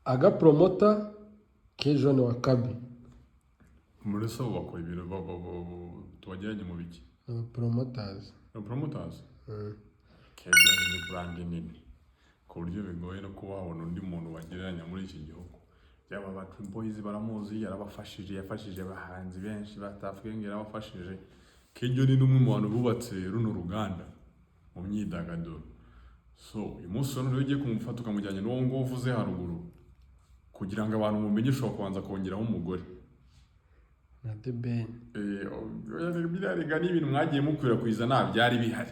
aga promota Kejone wa Kabi muri so bakora ibintu tubajyanye mu biki promoters Kejone ni brand nini ku buryo bigoye no kuba wabona undi muntu bagereranya muri iki gihugu. Yaba ba Dream Boys baramuzi, yafashije abahanzi benshi batavuye ngo yarabafashije. Kejone ni umwe mu bantu bubatse runo ruganda mu myidagaduro. So uyu munsi rero ugiye kumufata ukamujyanye n'uwo ngo uvuze haruguru kugira ngo abantu mumenye ushobora kubanza kongeraho umugore na The Ben. Birarega n'ibintu mwagiye mukwirakwiza nta byari bihari.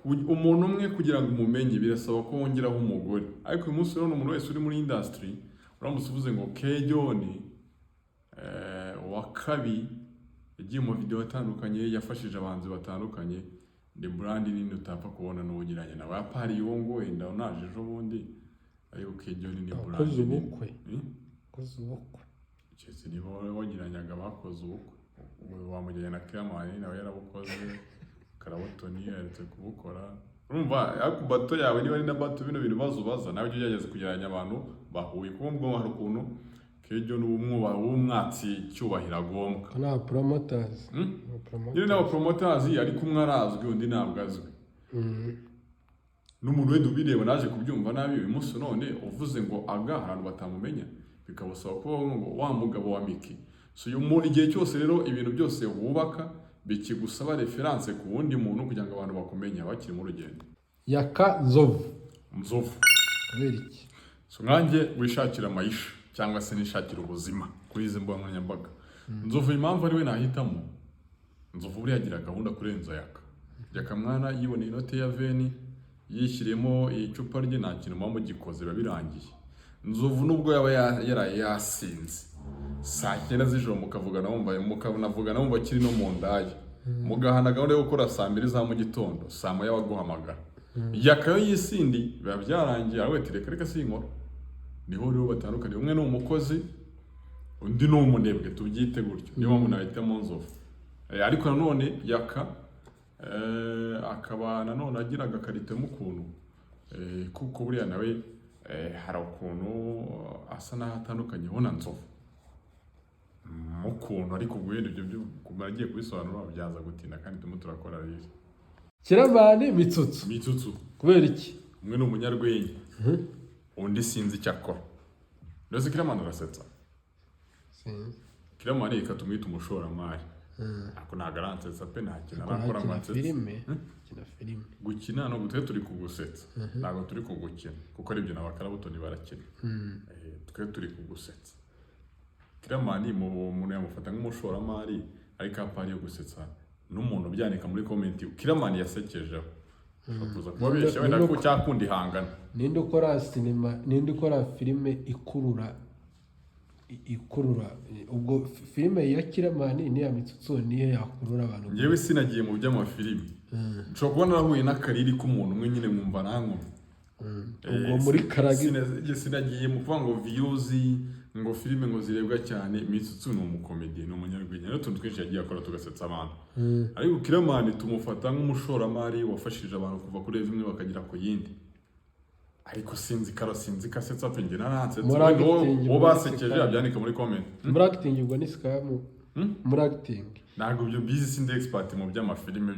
Umuntu umwe kugira ngo umumenye birasaba ko wongeraho umugore. Ariko uyu munsi rero umuntu wese uri muri industry uramutse uvuze ngo Kejone wa Kabi yagiye mu video atandukanye yafashije abahanzi batandukanye, the brand nini utapfa kubona n'ubugiranye na bapari yo ngo wenda unaje ejo bundi. Ariko Kejone ni brand Koze ubukwe cyese nibo wagiranyaga bakoze ubukwe wamujyanye na Clement nawe yarabukoze Karabotoni yaretse kubukora. Urumva ariko bato yawe niba ari na bato bino bintu bazubaza nawe ujye yageze kugeranya abantu bahuye kumbwo hari ukuntu Kejone w'umwatsi cyubahira agombwa na promoters nyine n'aba promoters ariko umwe arazwi undi ntabwo azwi. N'umuntu wenda ubireba naje kubyumva nabi uyu munsi none uvuze ngo aga ahantu batamumenya bikabasaba kuba ngo wa mugabo wa Miki. So uyu igihe cyose rero ibintu byose wubaka bikigusaba reference ku wundi muntu kugira ngo abantu bakumenye bakiri mu rugendo. Yaka Nzovu kubera iki? So nkanjye wishakira amayisha cyangwa se nishakira ubuzima kuri izi mbuga nkoranyambaga. Nzovu impamvu ari we nahitamo, Nzovu buri yagira gahunda kurenza Yaka mwana yiboneye inote ya veni yishyiremo icupa rye nta kintu mpamvu gikoze birangiye. Nzovu nubwo yaba yaraye yasinze saa 9 z'ijoro mukavugana wumva kiri no mu ndaye mugahana gahunda yo gukora saa 2 za mu gitondo saa 1 yabaguhamagara. Yaka yo yisindi biba byarangiye awe reka sinkora. Niho rero batandukanye, umwe ni umukozi undi ni umunebwe tubyite gutyo. Niyo mpamvu nahitamo Nzovu. Ariko nanone Yaka akaba nanone agira agakarite mu kuntu kuko buriya nawe hari ukuntu asa n'ahatandukanye ho na Nzovu mu kuntu, ariko guhera ibyo kumara agiye kubisobanura byaza gutinda kandi tumu turakora rero. Kiramani Mitsutsu kubera iki? Umwe ni umunyarwenya undi sinzi icyo akora. Rero Kiramani arasetsa. Kiramani reka tumwite umushoramari. Ako nta garansetsa pe nta kintu arakora amatsetsa. Filime Gukina no gutwe turi kugusetsa. Ntago turi kugukina kuko ari ibyo n'abakarabutoni barakina. Twe turi kugusetsa. Kiramani umuntu yamufata nk'umushoramari ariko apari yo gusetsa n'umuntu byanika muri comment. Kiramani yasekejeho kuza kubabeshya wenda ko cyakundi hangana. Ninde ukora cinema, ninde ukora filime ikurura ubwo filime ya Kiramani ni ya Mitsutsu niyo yakurura abantu. Ngewe sinagiye mu by'amafilime. Nshobora kubona nahuye n'akariri k'umuntu umwe nyine mwumva nanko. Ubwo muri karagi sinagiye mu kuvuga ngo views ngo filime ngo zirebwa cyane. Mitsutsu ni umukomediye ni umunyarwenya rero tuntu twinshi yagiye akora tugasetsa abantu. Ariko Kiramani tumufata nk'umushoramari wafashije abantu kuva kuri imwe bakagira ku yindi. Ariko sinzi kasetsa penge naransetsa wo basekeje abyanika muri comment. Muri acting ubwo ni scam muri acting ntabwo byo busy sindi expert mu by'amafilime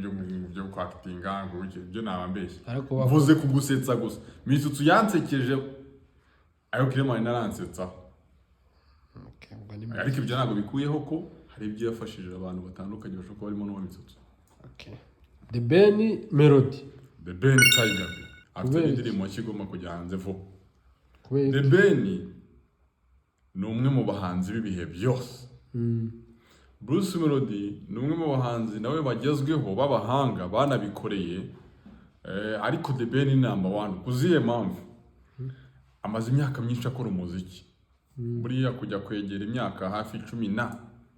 byo kwactinga ngo byo nabambeshye. Mvuze kugusetsa gusa Mitsutsu yansekeje ayo Kiramani naransetsa. Ariko ibyo ntabwo bikuyeho ko hari ibyo yafashije abantu batandukanye bashobora kuba barimo n'uwo Mitsutsu. The Ben Melody The Ben Tiger afite indirimbo kigoma kujya hanze vuba. The Ben ni umwe mu bahanzi b'ibihe byose. Bruce Melody ni umwe mu bahanzi nawe bagezweho b'abahanga banabikoreye. Ariko The Ben ni number 1 kuziye mpamvu amaze imyaka myinshi akora umuziki. Buriya kujya kwegera imyaka hafi 10 na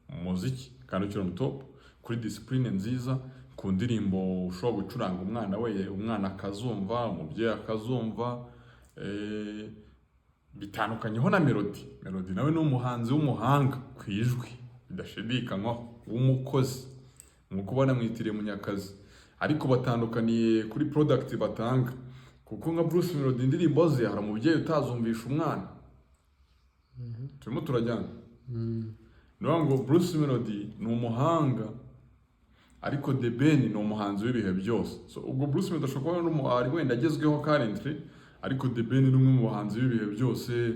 umuziki kandi ukiri top kuri discipline nziza ku ndirimbo ushobora gucuranga umwana akazumva umubyeyi akazumva bitandukanyeho na Melody nawe ni umuhanzi w'umuhanga kwijwi bidashidikanywa w'umukozi nkuko ubona mwitiriye Munyakazi. Ariko batandukaniye kuri product batanga kuko nka Bruce Melody indirimbo ze hari umubyeyi utazumvisha umwana turimo turajyana. Niyo ngo Bruce Melody ni umuhanga ariko The Ben ni umuhanzi w'ibihe byose. So ubwo Bruce Melody ashobora kuba n'umuhari wenda agezweho currently, ariko The Ben ni umwe mu bahanzi b'ibihe byose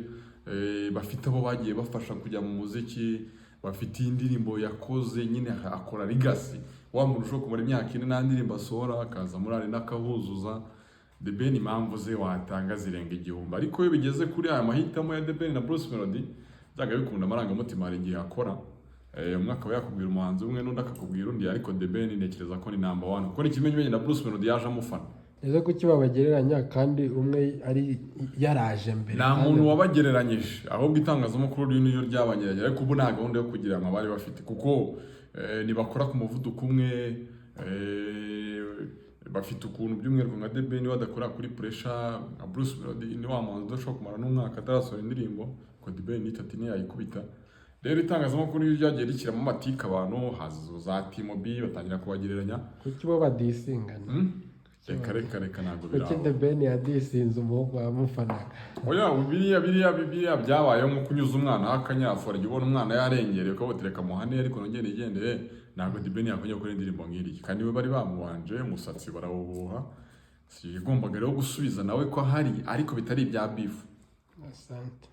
bafite abo bagiye bafasha kujya mu muziki, bafite indirimbo yakoze nyine akora legacy. Wa muntu ushobora kumara imyaka ine nta ndirimbo asohora akaza muri arena akahuzuza. The Ben impamvu ze watanga zirenga igihumbi, ariko iyo bigeze kuri aya mahitamo ya The Ben na Bruce Melody byaga bikunda amarangamutima hari igihe akora. Umwe akaba yakubwira umuhanzi umwe n'undi akakubwira undi, ariko The Ben ntekereza ko ni number 1 kuko n'ikimenyimenyi na Bruce Melody yaje amufana. Ese kuki babagereranya kandi umwe ari yaraje mbere? Nta muntu wabagereranyije, ahubwo itangazamakuru niyo ryabanyeranye, ariko ubu nta gahunda yo kugira ngo bari bafite kuko nibakora ku muvuduko umwe, bafite ukuntu by'umwihariko nka The Ben badakora kuri pressure. Nka Bruce Melody ni wa muhanzi udashobora kumara n'umwaka atarasohora indirimbo ko The Ben itatu ntiyayikubita. Rero itangazamakuru iyo ryagiye rishyiramo amatika abantu hazo za T-Mobile batangira kubagereranya. Kuki bo badisingana? Reka ntabwo biraho. Kuki The Ben yadisinze umuhungu wamufanaga? Oya biriya byabayeho nko kunyuza umwana h'akanyafora, igihe ubona umwana yarengereye ukabotereka muhane ariko nongere igendeye. Ntabwo The Ben yakongera gukora indirimbo nk'iri kandi we bari bamubanje umusatsi barawubuha. Sigombaga rero gusubiza nawe ko hari ariko bitari ibya beef. Asante.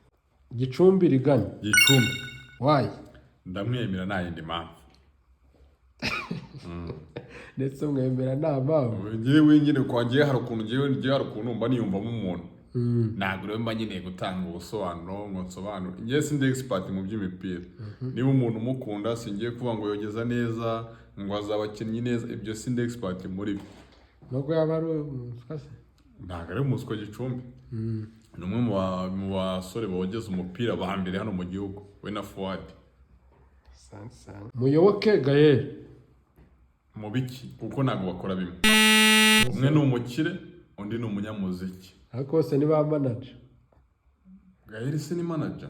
Gicumbi rigana. Gicumbi. Why? Ndamwemera nta yindi mpamvu. Ndetse mwemera nta mpamvu. Ngewe nyine kwagiye hari ukuntu mba niyumvamo umuntu. Ntabwo rero mba nyine gutanga ubusobanuro ngo nsobanure. Ngiye sindi expert mu by'imipira. Niba umuntu umukunda singiye kuvuga ngo yogeza neza ngo azabakinnyi neza, ibyo sindi expert muri byo. Nubwo yaba ari umuswa se? Ntabwo ari umuswa Gicumbi. Ni umwe mu basore bogeza umupira ba mbere hano mu gihugu, we na Fuad. Muyoboke Gaël. Mu biki kuko ntabwo bakora bimwe. Umwe ni umukire undi ni umunyamuziki. Ariko bose ni ba manager. Gaël se ni manager.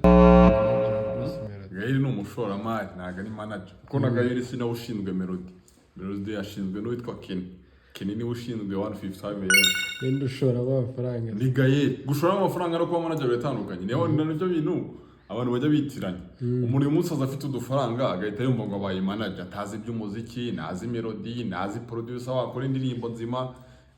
Gaël ni umushoramari ntabwo ni manager. Kuko na Gaël si nawe ushinzwe Melody. Melody yashinzwe n'uwitwa Kenny niwe ushinzwe 155 million. Ninde ushora amafaranga? Ni Gaël. Gushora amafaranga no kuba manager bitandukanye. Niho nabyo bintu abantu bajya bitiranya. Umuntu uyu munsi afite udufaranga agahita yumva ngo abaye manager, atazi iby'umuziki, nazi melody, nazi producer wakora indirimbo nzima,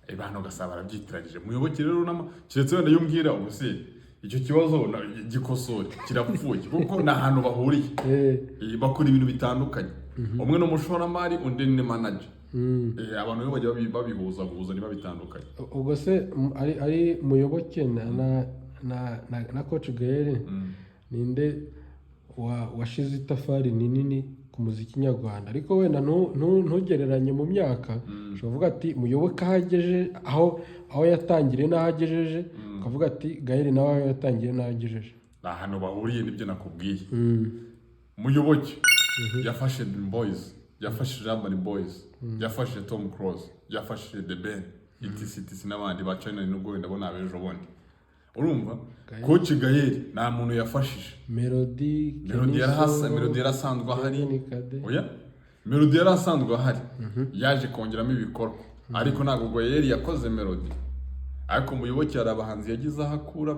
abantu gasaba barabyitiranyije. Muyoboke rero kiretse wenda yumbwira ubuse icyo kibazo gikosore kirapfuye kuko na hantu bahuriye bakora ibintu bitandukanye. Umwe no mushoramari undi ni manager. Abantu bo bajya babihuza niba bitandukanye. Ubwo se ari Muyoboke na coach Gaël ninde washize itafari nini ku muziki nyarwanda? Ariko wenda ntugereranye mu myaka. Ushobora kuvuga ati Muyoboke ahagejeje aho yatangiriye n'ahagejeje, ukavuga ati Gaël nawe aho yatangiriye n'ahagejeje. Ahantu bahuriye nibyo nakubwiye. Muyoboke yafashe Dream Boys, yafashe Urban Boys, yafashe Tom Close, yafashe The Ben, etc n'abandi ba China n'ubwo wenda bona abejo bondi. Urumva coach Gaël nta muntu yafashije. Melody yarasanzwe ahari. Oya Melody yarasanzwe ahari. Yaje kongeramo ibikorwa ariko ntabwo Gaël yakoze Melody. Ariko Muyoboke hari abahanzi yagize ahakura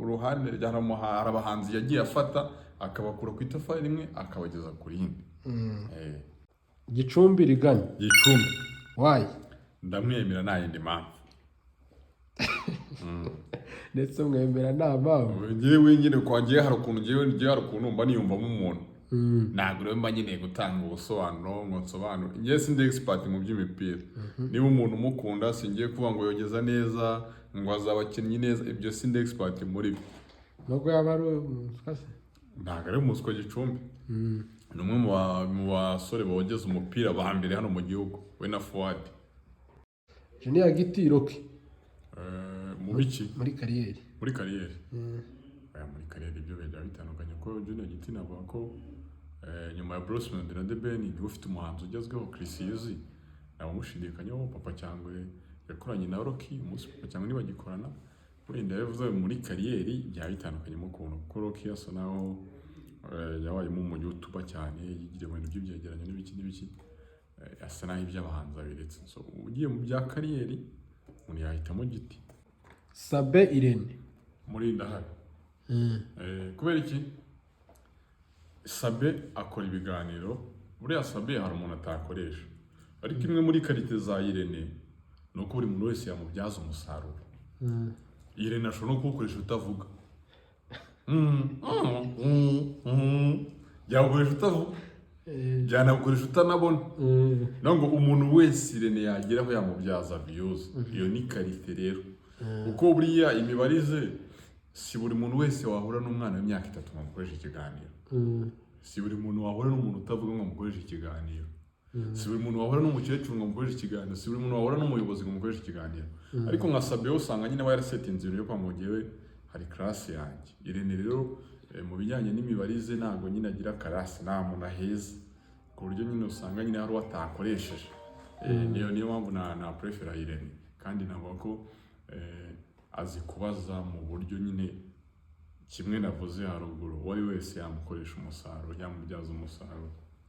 uruhande hari abahanzi yagiye afata akabakura ku itafari rimwe akabageza kuri yindi. Gicumbi rigana. Gicumbi. Why? Ndamwemera nta yindi mpamvu. Ndetse mwemera nta mpamvu. Ngewe nyine kwagiye hari ukuntu mba niyumvamo umuntu. Ntabwo rero mba nyine gutanga ubusobanuro ngo nsobanure. Ngiye sindi expert mu by'imipira. Niba umuntu umukunda singiye kuvuga ngo yogeza neza ngo azabakinnyi neza, ibyo sindi expert muri byo. Nubwo yaba ari umuswa se? Ntabwo ari umuswa Gicumbi. Ni umwe mu basore bogeza umupira ba mbere hano mu gihugu, we na Fuad. Junior Gitiro ki? Mu biki? Muri kariyeri. Muri kariyeri. Muri kariyeri ibyo benda bitandukanye ko Junior Gitiro avuga ko nyuma ya Bruce Melody na The Ben niwe ufite umuhanzi ugezweho Chris Yuzi. Nabamushidikanyaho Papa Cyangwe yakoranye na Rocky, umunsi Papa Cyangwe nibagikorana. Wenda yavuze muri kariyeri bya bitandukanye mu kuntu ko Rocky asa naho yabayemo mu YouTuber cyane, yigire mu bintu by'ibyegeranyo n'ibiki asa naho iby'abahanzi abiretse. So ugiye mu bya kariyeri umuntu yahitamo Giti. Sabe Irene muri ndahari. kubera iki Sabe akora ibiganiro buriya Sabe hari umuntu atakoresha ariko imwe muri karite za Irene ni uko buri muntu wese yamubyaza umusaruro. Irene ashobora no kuwukoresha utavuga yagukoresha utavuga byanagukoresha utanabona ngo umuntu wese Irene yageraho yamubyaza views. Iyo ni karite rero uko buriya imibarize si buri muntu wese wahura n'umwana w'imyaka 3 ngo amukoreshe ikiganiro, si buri muntu wahura n'umuntu utavuga ngo amukoreshe ikiganiro, si buri muntu wahura n'umukecuru ngo amukoreshe ikiganiro, si buri muntu wahura n'umuyobozi ngo amukoreshe ikiganiro. Ariko nka Sabe usanga nyine yaraseta inzira yo kwamugewe hari class yanjye. Irene rero mu bijyanye n'imibarize ntago nyine agira class, nta muntu aheza ku buryo nyine usanga nyine hari watakoresheje. Niyo mpamvu na prefer Irene kandi navuga ko azi kubaza mu buryo nyine kimwe navuze haruguru, wari wese yamukoresha umusaruro, yamubyaza umusaruro.